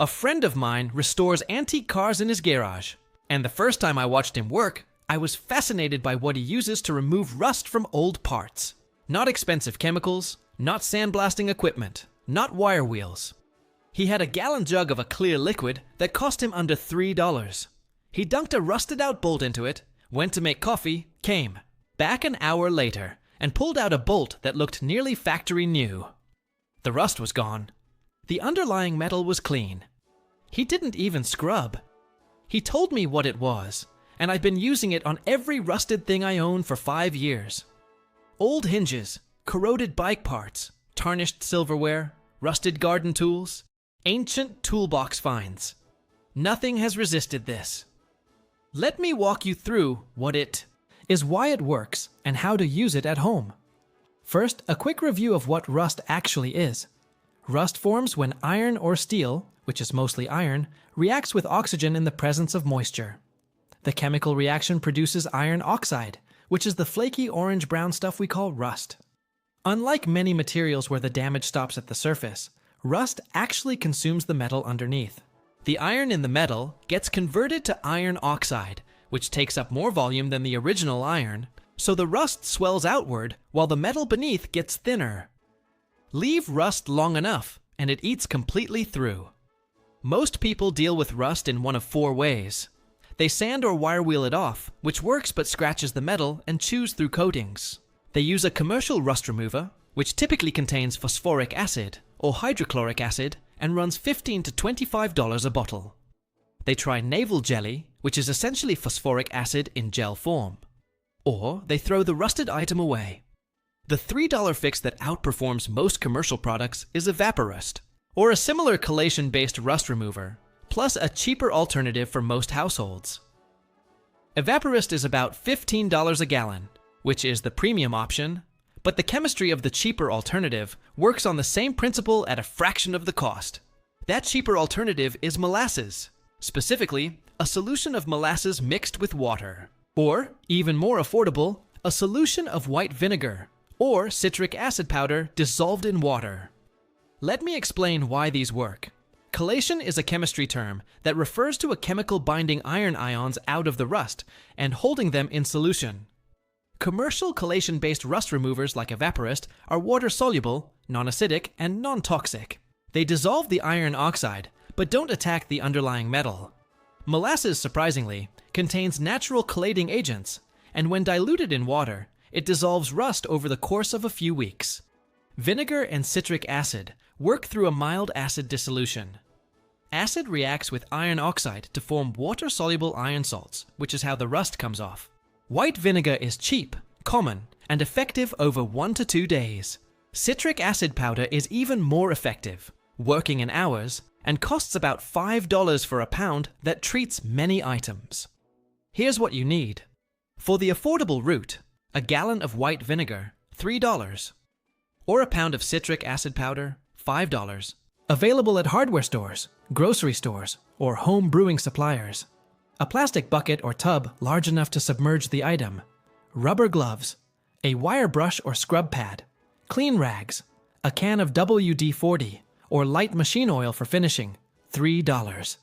A friend of mine restores antique cars in his garage, and the first time I watched him work, I was fascinated by what he uses to remove rust from old parts. Not expensive chemicals, not sandblasting equipment, not wire wheels. He had a gallon jug of a clear liquid that cost him under $3. He dunked a rusted out bolt into it, went to make coffee, came back an hour later, and pulled out a bolt that looked nearly factory new. The rust was gone. The underlying metal was clean. He didn't even scrub. He told me what it was, and I've been using it on every rusted thing I own for 5 years. Old hinges, corroded bike parts, tarnished silverware, rusted garden tools, ancient toolbox finds. Nothing has resisted this. Let me walk you through what it is, why it works, and how to use it at home. First, a quick review of what rust actually is. Rust forms when iron or steel, which is mostly iron, reacts with oxygen in the presence of moisture. The chemical reaction produces iron oxide, which is the flaky orange-brown stuff we call rust. Unlike many materials where the damage stops at the surface, rust actually consumes the metal underneath. The iron in the metal gets converted to iron oxide, which takes up more volume than the original iron, so the rust swells outward while the metal beneath gets thinner. Leave rust long enough, and it eats completely through. Most people deal with rust in one of 4 ways. They sand or wire wheel it off, which works but scratches the metal and chews through coatings. They use a commercial rust remover, which typically contains phosphoric acid or hydrochloric acid and runs $15 to $25 a bottle. They try naval jelly, which is essentially phosphoric acid in gel form. Or they throw the rusted item away. The $3 fix that outperforms most commercial products is Evaporust, or a similar chelation-based rust remover, plus a cheaper alternative for most households. Evaporust is about $15 a gallon, which is the premium option, but the chemistry of the cheaper alternative works on the same principle at a fraction of the cost. That cheaper alternative is molasses, specifically a solution of molasses mixed with water. Or, even more affordable, a solution of white vinegar, or citric acid powder dissolved in water. Let me explain why these work. Chelation is a chemistry term that refers to a chemical binding iron ions out of the rust and holding them in solution. Commercial chelation-based rust removers like Evaporust are water-soluble, non-acidic, and non-toxic. They dissolve the iron oxide, but don't attack the underlying metal. Molasses, surprisingly, contains natural chelating agents, and when diluted in water, it dissolves rust over the course of a few weeks. Vinegar and citric acid work through a mild acid dissolution. Acid reacts with iron oxide to form water-soluble iron salts, which is how the rust comes off. White vinegar is cheap, common, and effective over 1 to 2 days. Citric acid powder is even more effective, working in hours, and costs about $5 for a pound that treats many items. Here's what you need. For the affordable route, a gallon of white vinegar, $3. Or a pound of citric acid powder, $5. Available at hardware stores, grocery stores, or home brewing suppliers. A plastic bucket or tub large enough to submerge the item. Rubber gloves. A wire brush or scrub pad. Clean rags. A can of WD-40 or light machine oil for finishing, $3.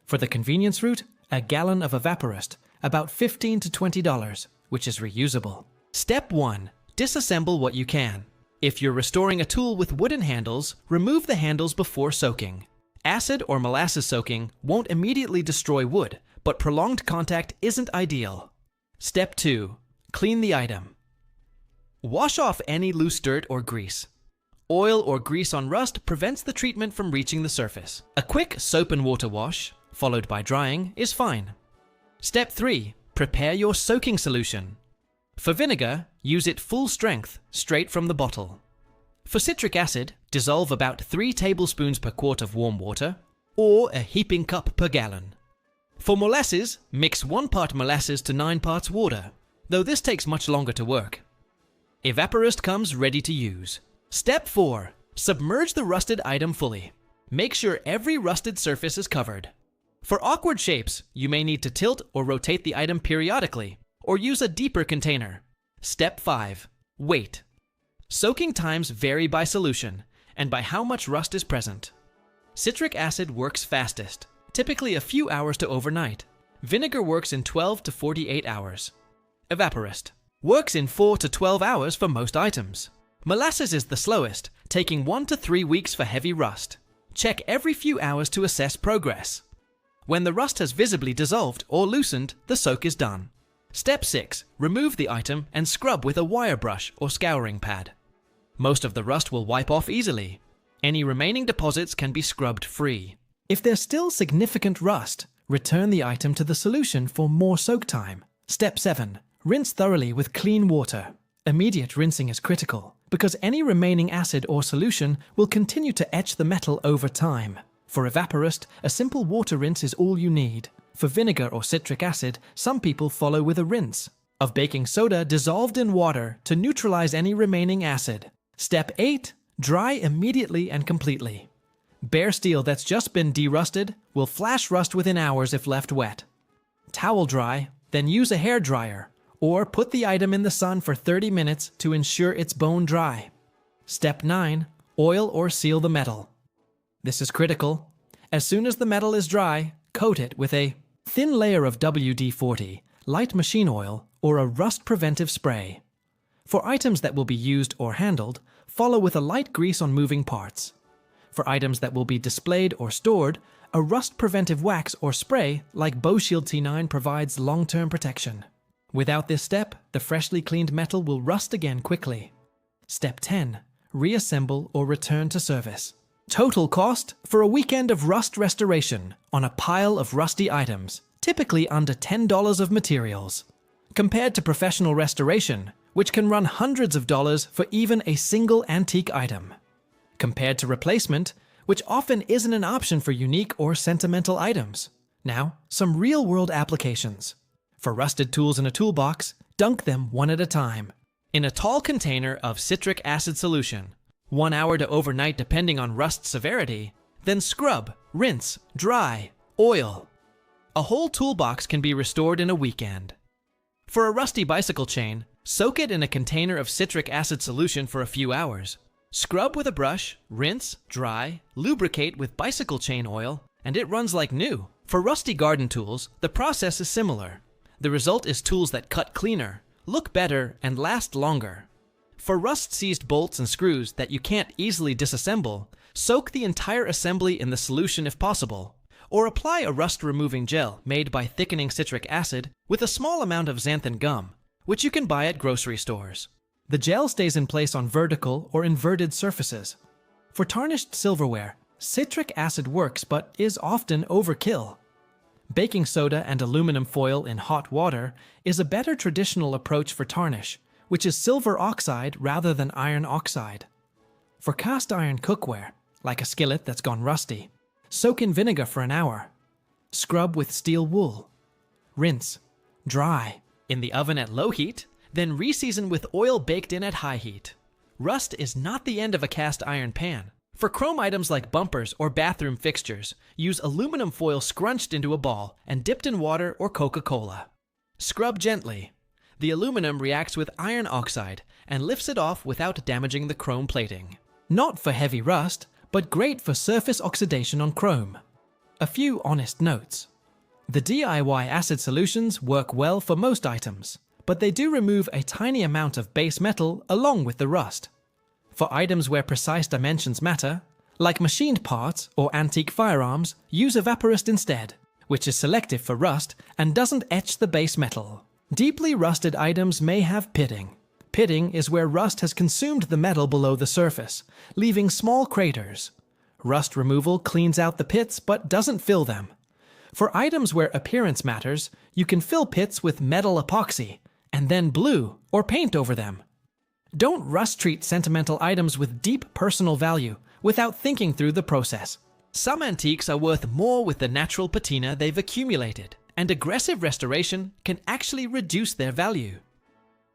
For the convenience route, a gallon of Evaporust, about $15 to $20, which is reusable. Step 1. Disassemble what you can. If you're restoring a tool with wooden handles, remove the handles before soaking. Acid or molasses soaking won't immediately destroy wood, but prolonged contact isn't ideal. Step 2. Clean the item. Wash off any loose dirt or grease. Oil or grease on rust prevents the treatment from reaching the surface. A quick soap and water wash, followed by drying, is fine. Step 3. Prepare your soaking solution. For vinegar, use it full strength, straight from the bottle. For citric acid, dissolve about 3 tablespoons per quart of warm water, or a heaping cup per gallon. For molasses, mix 1 part molasses to 9 parts water, though this takes much longer to work. Evaporust comes ready to use. Step 4. Submerge the rusted item fully. Make sure every rusted surface is covered. For awkward shapes, you may need to tilt or rotate the item periodically, or use a deeper container. Step 5. Wait. Soaking times vary by solution, and by how much rust is present. Citric acid works fastest, typically a few hours to overnight. Vinegar works in 12 to 48 hours. Evaporist works in 4 to 12 hours for most items. Molasses is the slowest, taking 1 to 3 weeks for heavy rust. Check every few hours to assess progress. When the rust has visibly dissolved or loosened, the soak is done. Step 6. Remove the item and scrub with a wire brush or scouring pad. Most of the rust will wipe off easily. Any remaining deposits can be scrubbed free. If there's still significant rust, return the item to the solution for more soak time. Step 7. Rinse thoroughly with clean water. Immediate rinsing is critical, because any remaining acid or solution will continue to etch the metal over time. For Evaporist, a simple water rinse is all you need. For vinegar or citric acid, some people follow with a rinse of baking soda dissolved in water to neutralize any remaining acid. Step 8. Dry immediately and completely. Bare steel that's just been derusted will flash rust within hours if left wet. Towel dry, then use a hair dryer, or put the item in the sun for 30 minutes to ensure it's bone dry. Step 9. Oil or seal the metal. This is critical. As soon as the metal is dry, coat it with a thin layer of WD-40, light machine oil, or a rust-preventive spray. For items that will be used or handled, follow with a light grease on moving parts. For items that will be displayed or stored, a rust-preventive wax or spray like BoShield T9 provides long-term protection. Without this step, the freshly cleaned metal will rust again quickly. Step 10. Reassemble or return to service. Total cost for a weekend of rust restoration on a pile of rusty items, typically under $10 of materials. Compared to professional restoration, which can run hundreds of dollars for even a single antique item. Compared to replacement, which often isn't an option for unique or sentimental items. Now, some real-world applications. For rusted tools in a toolbox, dunk them one at a time. In a tall container of citric acid solution, 1 hour to overnight depending on rust severity, then scrub, rinse, dry, oil. A whole toolbox can be restored in a weekend. For a rusty bicycle chain, soak it in a container of citric acid solution for a few hours. Scrub with a brush, rinse, dry, lubricate with bicycle chain oil, and it runs like new. For rusty garden tools, the process is similar. The result is tools that cut cleaner, look better, and last longer. For rust-seized bolts and screws that you can't easily disassemble, soak the entire assembly in the solution if possible, or apply a rust-removing gel made by thickening citric acid with a small amount of xanthan gum, which you can buy at grocery stores. The gel stays in place on vertical or inverted surfaces. For tarnished silverware, citric acid works but is often overkill. Baking soda and aluminum foil in hot water is a better traditional approach for tarnish, which is silver oxide rather than iron oxide. For cast iron cookware, like a skillet that's gone rusty, soak in vinegar for an hour. Scrub with steel wool. Rinse. Dry. In the oven at low heat, then reseason with oil baked in at high heat. Rust is not the end of a cast iron pan. For chrome items like bumpers or bathroom fixtures, use aluminum foil scrunched into a ball and dipped in water or Coca-Cola. Scrub gently. The aluminum reacts with iron oxide and lifts it off without damaging the chrome plating. Not for heavy rust, but great for surface oxidation on chrome. A few honest notes. The DIY acid solutions work well for most items, but they do remove a tiny amount of base metal along with the rust. For items where precise dimensions matter, like machined parts or antique firearms, use Evaporist instead, which is selective for rust and doesn't etch the base metal. Deeply rusted items may have pitting. Pitting is where rust has consumed the metal below the surface, leaving small craters. Rust removal cleans out the pits but doesn't fill them. For items where appearance matters, you can fill pits with metal epoxy, and then glue or paint over them. Don't rust-treat sentimental items with deep personal value without thinking through the process. Some antiques are worth more with the natural patina they've accumulated, and aggressive restoration can actually reduce their value.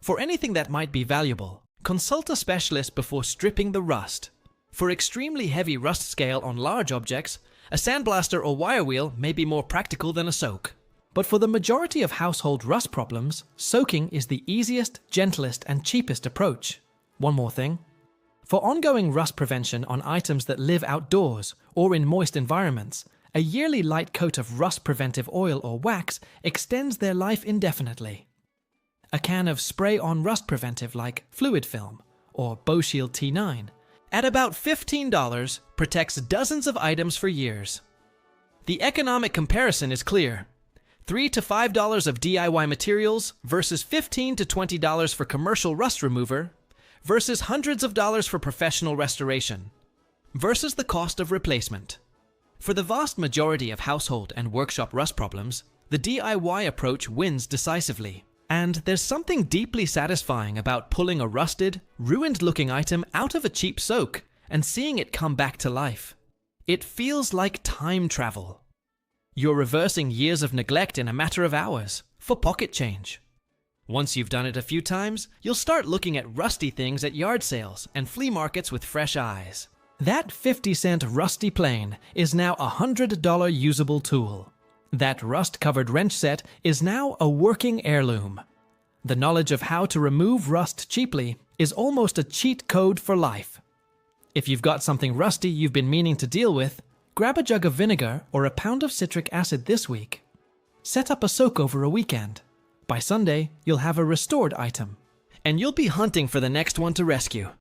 For anything that might be valuable, consult a specialist before stripping the rust. For extremely heavy rust scale on large objects, a sandblaster or wire wheel may be more practical than a soak. But for the majority of household rust problems, soaking is the easiest, gentlest, and cheapest approach. One more thing. For ongoing rust prevention on items that live outdoors or in moist environments, a yearly light coat of rust-preventive oil or wax extends their life indefinitely. A can of spray-on rust preventive like Fluid Film or BoShield T9, at about $15, protects dozens of items for years. The economic comparison is clear. $3 to $5 of DIY materials versus $15 to $20 for commercial rust remover versus hundreds of dollars for professional restoration versus the cost of replacement. For the vast majority of household and workshop rust problems, the DIY approach wins decisively. And there's something deeply satisfying about pulling a rusted, ruined-looking item out of a cheap soak and seeing it come back to life. It feels like time travel. You're reversing years of neglect in a matter of hours, for pocket change. Once you've done it a few times, you'll start looking at rusty things at yard sales and flea markets with fresh eyes. That 50-cent rusty plane is now a $100 usable tool. That rust-covered wrench set is now a working heirloom. The knowledge of how to remove rust cheaply is almost a cheat code for life. If you've got something rusty you've been meaning to deal with, grab a jug of vinegar or a pound of citric acid this week. Set up a soak over a weekend. By Sunday, you'll have a restored item. And you'll be hunting for the next one to rescue.